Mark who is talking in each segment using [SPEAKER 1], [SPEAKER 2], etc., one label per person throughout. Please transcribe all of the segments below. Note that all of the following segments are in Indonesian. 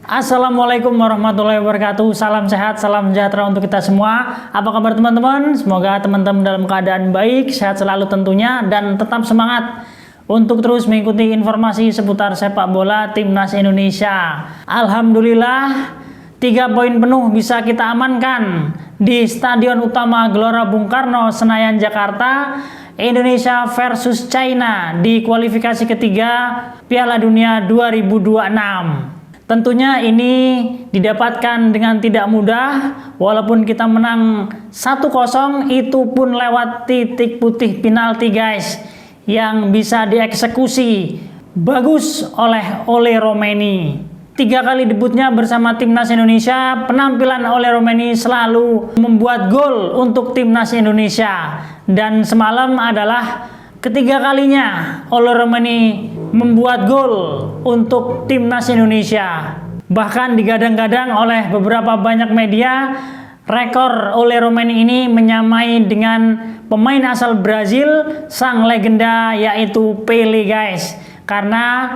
[SPEAKER 1] Assalamualaikum warahmatullahi wabarakatuh. Salam sehat, salam sejahtera untuk kita semua. Apa kabar teman-teman? Semoga teman-teman dalam keadaan baik, sehat selalu tentunya, dan tetap semangat untuk terus mengikuti informasi seputar sepak bola Timnas Indonesia. Alhamdulillah, 3 poin penuh bisa kita amankan di Stadion Utama Gelora Bung Karno, Senayan, Jakarta. Indonesia versus China di kualifikasi ketiga Piala Dunia 2026. Tentunya ini didapatkan dengan tidak mudah, walaupun kita menang 1-0, itu pun lewat titik putih penalti guys, yang bisa dieksekusi bagus oleh Ole Roumanie. 3 kali debutnya bersama Timnas Indonesia, penampilan Ole Roumanie selalu membuat gol untuk Timnas Indonesia. Dan semalam adalah ketiga kalinya Ole Roumanie membuat gol untuk Timnas Indonesia. Bahkan digadang-gadang oleh beberapa banyak media, rekor Ole Roumanie ini menyamai dengan pemain asal Brazil, sang legenda yaitu Pelé guys. Karena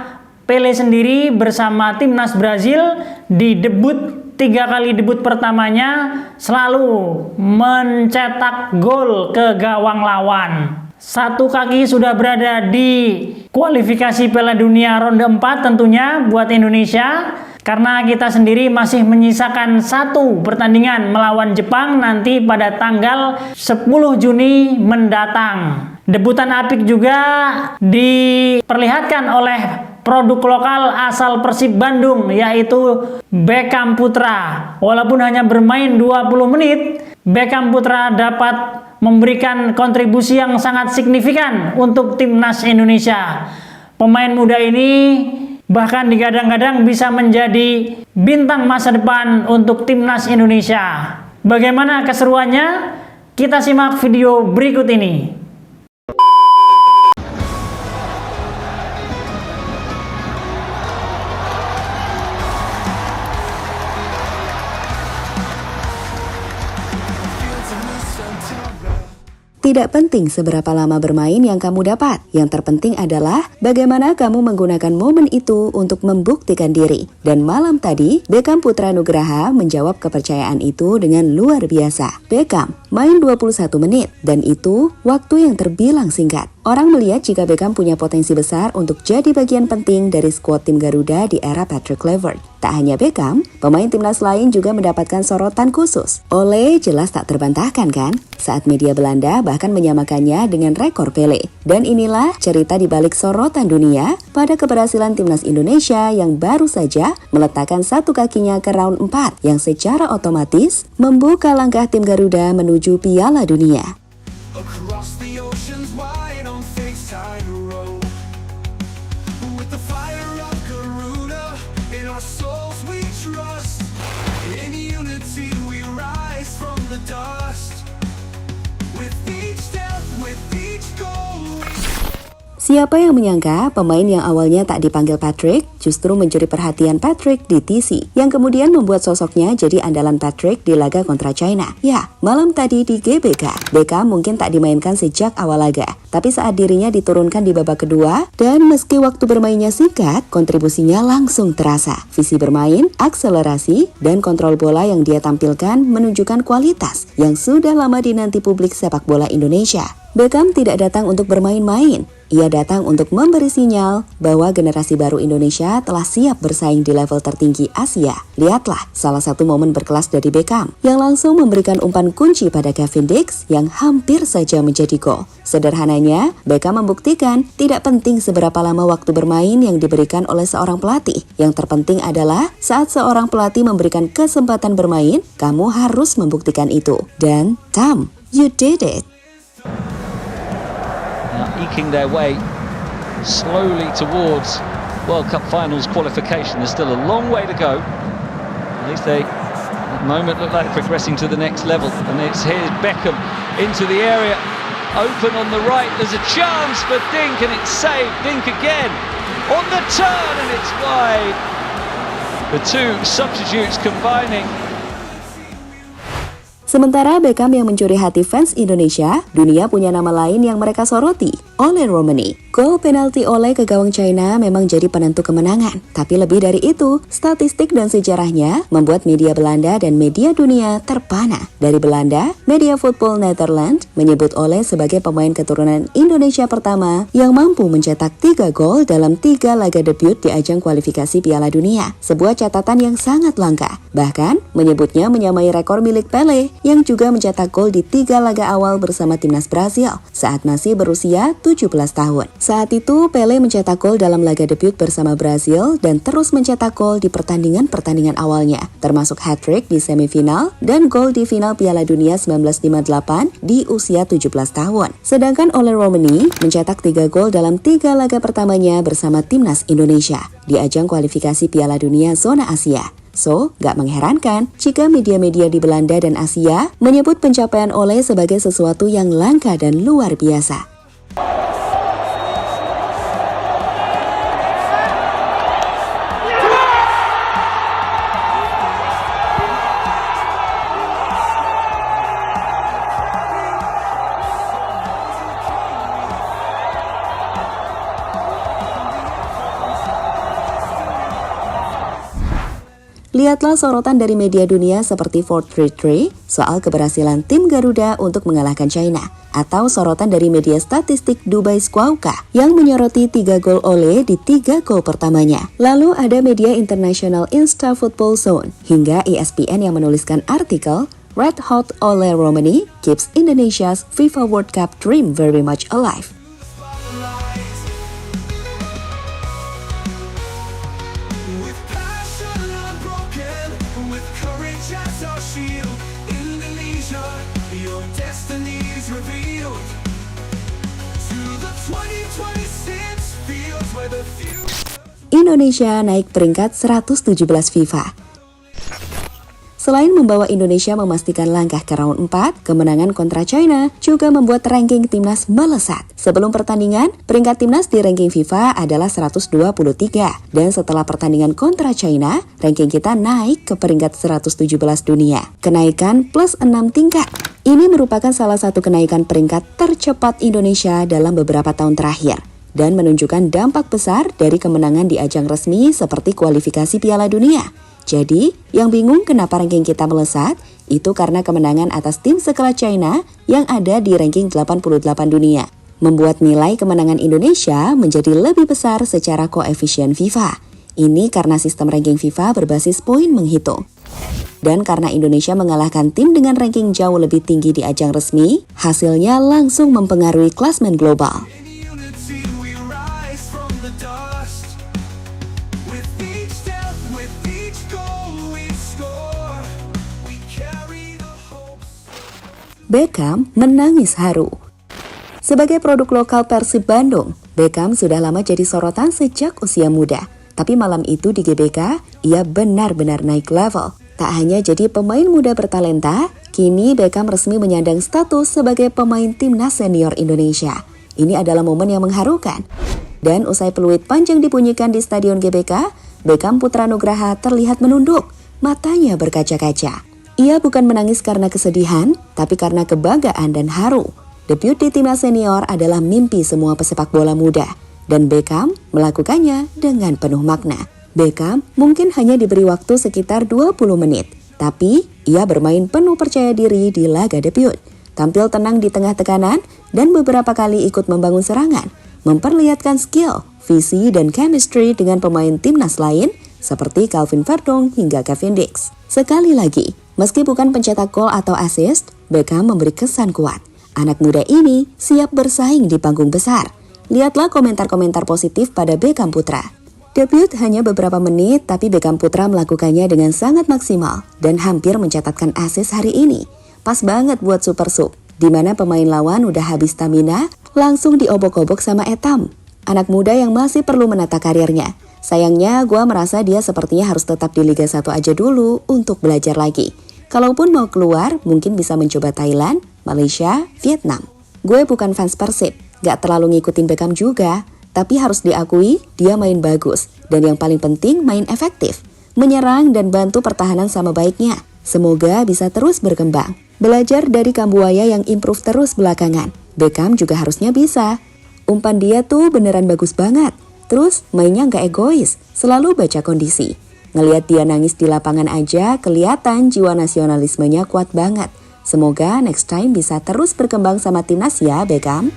[SPEAKER 1] Pelé sendiri bersama Timnas Brazil di debut 3 kali debut pertamanya selalu mencetak gol ke gawang lawan. Satu kaki sudah berada di kualifikasi Piala Dunia ronde 4 tentunya buat Indonesia, karena kita sendiri masih menyisakan 1 pertandingan melawan Jepang nanti pada tanggal 10 Juni mendatang. Debutan apik juga diperlihatkan oleh produk lokal asal Persib Bandung, yaitu Beckham Putra. Walaupun hanya bermain 20 menit, Beckham Putra dapat memberikan kontribusi yang sangat signifikan untuk Timnas Indonesia. Pemain muda ini bahkan digadang-gadang bisa menjadi bintang masa depan untuk Timnas Indonesia. Bagaimana keseruannya? Kita simak video berikut ini.
[SPEAKER 2] Tidak penting seberapa lama bermain yang kamu dapat. Yang terpenting adalah bagaimana kamu menggunakan momen itu untuk membuktikan diri. Dan malam tadi, Beckham Putra Nugraha menjawab kepercayaan itu dengan luar biasa. Beckham main 21 menit, dan itu waktu yang terbilang singkat. Orang melihat jika Beckham punya potensi besar untuk jadi bagian penting dari skuad tim Garuda di era Patrick Kluivert. Tak hanya Beckham, pemain timnas lain juga mendapatkan sorotan khusus. Ole jelas tak terbantahkan kan? Saat media Belanda bahkan menyamakannya dengan rekor Pelé. Dan inilah cerita di balik sorotan dunia pada keberhasilan timnas Indonesia yang baru saja meletakkan 1 kakinya ke round 4 yang secara otomatis membuka langkah tim Garuda menuju Piala Dunia. Siapa yang menyangka pemain yang awalnya tak dipanggil Patrick justru mencuri perhatian Patrick di TC, yang kemudian membuat sosoknya jadi andalan Patrick di laga kontra China. Ya, malam tadi di GBK, Beckham mungkin tak dimainkan sejak awal laga, tapi saat dirinya diturunkan di babak kedua, dan meski waktu bermainnya singkat, kontribusinya langsung terasa. Visi bermain, akselerasi, dan kontrol bola yang dia tampilkan menunjukkan kualitas yang sudah lama dinanti publik sepak bola Indonesia. Beckham tidak datang untuk bermain-main. Ia datang untuk memberi sinyal bahwa generasi baru Indonesia telah siap bersaing di level tertinggi Asia. Lihatlah salah satu momen berkelas dari Beckham yang langsung memberikan umpan kunci pada Kevin Dix yang hampir saja menjadi gol. Sederhananya, Beckham membuktikan tidak penting seberapa lama waktu bermain yang diberikan oleh seorang pelatih. Yang terpenting adalah saat seorang pelatih memberikan kesempatan bermain, kamu harus membuktikan itu. Dan, Tom, you did it.
[SPEAKER 3] Eking their way slowly towards World Cup finals qualification. There's still a long way to go. At least they, at the moment, look like progressing to the next level. And it's here's Beckham into the area, open on the right. There's a chance for Dink, and it's saved. Dink again on the turn, and it's wide. The two substitutes combining.
[SPEAKER 2] Sementara Beckham yang mencuri hati fans Indonesia, dunia punya nama lain yang mereka soroti. Ole Romani. Gol penalti Ole ke gawang China memang jadi penentu kemenangan. Tapi lebih dari itu, statistik dan sejarahnya membuat media Belanda dan media dunia terpana. Dari Belanda, media Football Netherlands menyebut Ole sebagai pemain keturunan Indonesia pertama yang mampu mencetak 3 gol dalam 3 laga debut di ajang kualifikasi Piala Dunia. Sebuah catatan yang sangat langka. Bahkan, menyebutnya menyamai rekor milik Pele yang juga mencetak gol di 3 laga awal bersama timnas Brasil saat masih berusia 17 tahun. Saat itu, Pele mencetak gol dalam laga debut bersama Brasil dan terus mencetak gol di pertandingan-pertandingan awalnya, termasuk hat-trick di semifinal dan gol di final Piala Dunia 1958 di usia 17 tahun. Sedangkan Ole Romani mencetak 3 gol dalam 3 laga pertamanya bersama timnas Indonesia di ajang kualifikasi Piala Dunia zona Asia. So, gak mengherankan jika media-media di Belanda dan Asia menyebut pencapaian Ole sebagai sesuatu yang langka dan luar biasa. Lihatlah sorotan dari media dunia seperti 433 soal keberhasilan tim Garuda untuk mengalahkan China, atau sorotan dari media statistik Dubai Squawka yang menyoroti 3 gol Ole di 3 gol pertamanya. Lalu ada media internasional Insta Football Zone hingga ESPN yang menuliskan artikel Red Hot Ole Romani keeps Indonesia's FIFA World Cup dream very much alive. Indonesia naik peringkat 117 FIFA. Selain membawa Indonesia memastikan langkah ke round 4, kemenangan kontra China juga membuat ranking timnas melesat. Sebelum pertandingan, peringkat timnas di ranking FIFA adalah 123. Dan setelah pertandingan kontra China, ranking kita naik ke peringkat 117 dunia. Kenaikan plus 6 tingkat. Ini merupakan salah satu kenaikan peringkat tercepat Indonesia dalam beberapa tahun terakhir dan menunjukkan dampak besar dari kemenangan di ajang resmi seperti kualifikasi Piala Dunia. Jadi, yang bingung kenapa ranking kita melesat, itu karena kemenangan atas tim sekelas China yang ada di ranking 88 dunia. Membuat nilai kemenangan Indonesia menjadi lebih besar secara koefisien FIFA. Ini karena sistem ranking FIFA berbasis poin menghitung. Dan karena Indonesia mengalahkan tim dengan ranking jauh lebih tinggi di ajang resmi, hasilnya langsung mempengaruhi klasemen global. Beckham menangis haru. Sebagai produk lokal Persib Bandung, Beckham sudah lama jadi sorotan sejak usia muda. Tapi malam itu di GBK, ia benar-benar naik level. Tak hanya jadi pemain muda bertalenta, kini Beckham resmi menyandang status sebagai pemain timnas senior Indonesia. Ini adalah momen yang mengharukan. Dan usai peluit panjang dibunyikan di Stadion GBK, Beckham Putra Nugraha terlihat menunduk, matanya berkaca-kaca. Ia bukan menangis karena kesedihan, tapi karena kebanggaan dan haru. Debut di timnas senior adalah mimpi semua pesepak bola muda, dan Beckham melakukannya dengan penuh makna. Beckham mungkin hanya diberi waktu sekitar 20 menit, tapi ia bermain penuh percaya diri di laga debut. Tampil tenang di tengah tekanan dan beberapa kali ikut membangun serangan, memperlihatkan skill, visi, dan chemistry dengan pemain timnas lain seperti Calvin Verdong hingga Kevin Dix. Sekali lagi, meski bukan pencetak gol atau assist, Beckham memberi kesan kuat. Anak muda ini siap bersaing di panggung besar. Lihatlah komentar-komentar positif pada Beckham Putra. Debut hanya beberapa menit, tapi Beckham Putra melakukannya dengan sangat maksimal dan hampir mencatatkan assist hari ini. Pas banget buat Super Sub, di mana pemain lawan udah habis stamina, langsung diobok-obok sama Etam. Anak muda yang masih perlu menata karirnya. Sayangnya, gue merasa dia sepertinya harus tetap di Liga 1 aja dulu untuk belajar lagi. Kalaupun mau keluar, mungkin bisa mencoba Thailand, Malaysia, Vietnam. Gue bukan fans Persib, gak terlalu ngikutin Beckham juga. Tapi harus diakui, dia main bagus. Dan yang paling penting, main efektif. Menyerang dan bantu pertahanan sama baiknya. Semoga bisa terus berkembang. Belajar dari Kambuaya yang improve terus belakangan. Beckham juga harusnya bisa. Umpan dia tuh beneran bagus banget. Terus mainnya nggak egois, selalu baca kondisi. Ngeliat dia nangis di lapangan aja, kelihatan jiwa nasionalismenya kuat banget. Semoga next time bisa terus berkembang sama timnas ya, Beckham.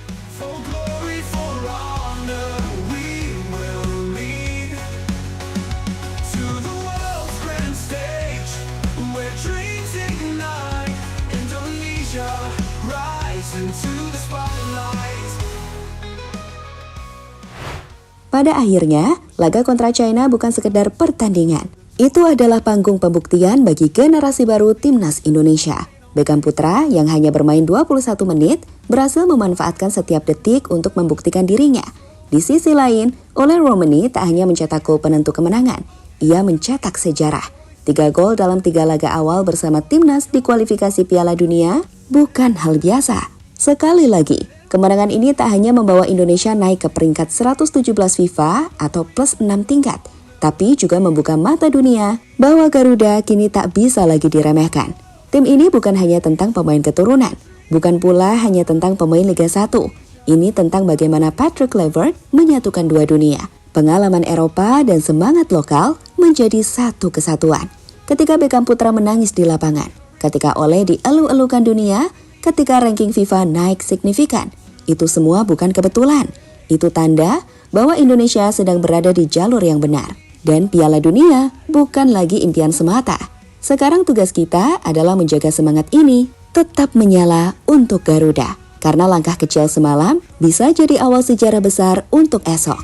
[SPEAKER 2] Pada akhirnya, laga kontra China bukan sekedar pertandingan. Itu adalah panggung pembuktian bagi generasi baru timnas Indonesia. Beckham Putra yang hanya bermain 21 menit berhasil memanfaatkan setiap detik untuk membuktikan dirinya. Di sisi lain, Ole Romani tak hanya mencetak gol penentu kemenangan, ia mencetak sejarah. 3 gol dalam 3 laga awal bersama timnas di kualifikasi Piala Dunia bukan hal biasa. Sekali lagi, kemenangan ini tak hanya membawa Indonesia naik ke peringkat 117 FIFA atau plus 6 tingkat, tapi juga membuka mata dunia bahwa Garuda kini tak bisa lagi diremehkan. Tim ini bukan hanya tentang pemain keturunan, bukan pula hanya tentang pemain Liga 1. Ini tentang bagaimana Patrick Kluivert menyatukan dua dunia, pengalaman Eropa dan semangat lokal menjadi satu kesatuan. Ketika Beckham Putra menangis di lapangan, ketika Ole dielu-elukan dunia, ketika ranking FIFA naik signifikan, itu semua bukan kebetulan. Itu tanda bahwa Indonesia sedang berada di jalur yang benar. Dan Piala Dunia bukan lagi impian semata. Sekarang tugas kita adalah menjaga semangat ini tetap menyala untuk Garuda. Karena langkah kecil semalam bisa jadi awal sejarah besar untuk esok.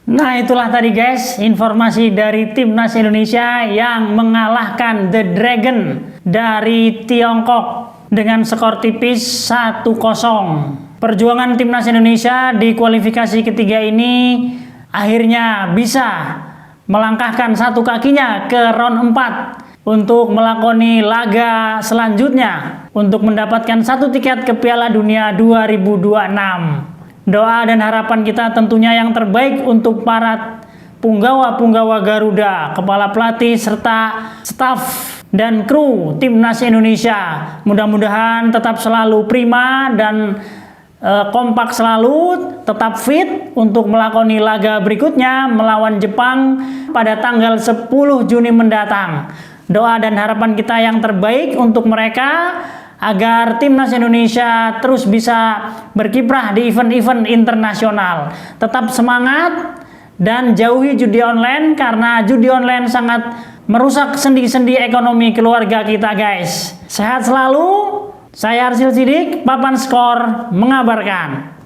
[SPEAKER 1] Nah, itulah tadi guys informasi dari timnas Indonesia yang mengalahkan The Dragon dari Tiongkok dengan skor tipis 1-0. Perjuangan timnas Indonesia di kualifikasi ketiga ini akhirnya bisa melangkahkan satu kakinya ke round 4 untuk melakoni laga selanjutnya untuk mendapatkan satu tiket ke Piala Dunia 2026. Doa dan harapan kita tentunya yang terbaik untuk para punggawa-punggawa Garuda, kepala pelatih serta staf dan kru timnas Indonesia. Mudah-mudahan tetap selalu prima dan kompak selalu, tetap fit untuk melakoni laga berikutnya melawan Jepang pada tanggal 10 Juni mendatang. Doa dan harapan kita yang terbaik untuk mereka agar timnas Indonesia terus bisa berkiprah di event-event internasional. Tetap semangat dan jauhi judi online karena judi online sangat merusak sendi-sendi ekonomi keluarga kita guys. Sehat selalu. Saya Arsil Sidik, Papan Skor mengabarkan.